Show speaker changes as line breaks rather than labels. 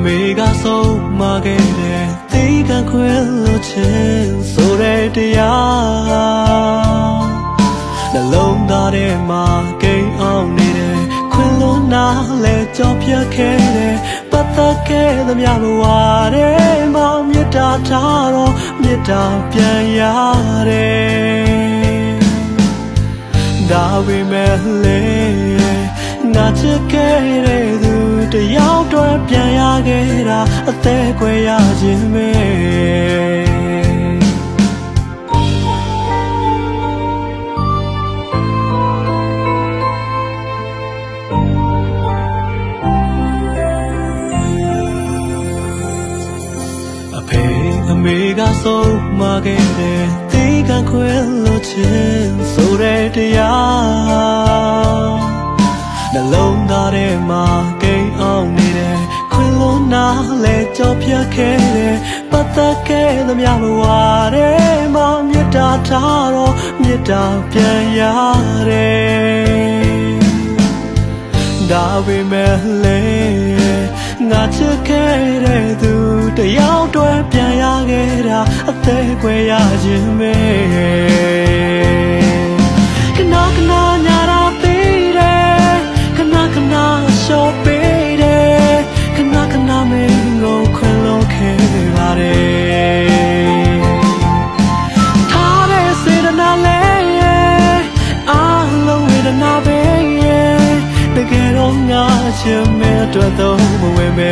မေကဆုံးမခဲ့တဲ့သိကံခွဲလို့ချင်းဆိုတဲ့တရားနှလုံးသားထဲမှာကိန်းအောင်နေတဲ့ခွင်လုံးနာလဲကြောပြတ်ခဲ့တဲ့ပတ်သက်ခဲ့သမျှဘဝထဲမှာမေတ္တာထားတော့မေတ္တာပြန်ရတယ်ဒါပေမဲ့လေငါချစ်ခဲ့တဲ့သူတယောက်တော့ပြန်ရခဲ့တာအသေးခွဲရခြင်းပဲအဖေအမေကဆုံးမခဲ့တဲ့သိကံခွဲလို့ချင်းဆိုတဲ့တရားနှလုံးသားထဲမှာကိန်းအောင်နေတဲ့ခွင်လုံးနာလဲကြောပြတ်ခဲ့တဲ့ပတ်သက်ခဲ့သမျှဘဝထဲမှာမေတ္တာထားတော့မေတ္တာပြန်ရတယ်ဒါပေမဲ့လေငါချစ်ခဲ့တဲ့သူတယောက်တော့ပြန်ရခဲ့တာအသေးခွဲရခြင်းပဲခဏခဏညာတာပေးတယ်ခဏခဏရှော့ပေးတယ်ခဏခဏမင်းကိုခွင်လို့ခဲ့ပါတယ်ထားတဲ့စေတနာလေးအားလုံးဝေဒနာပဲတကယ်တော့ငါချင်မဲ့အတွက်တော့မဝင်ပဲ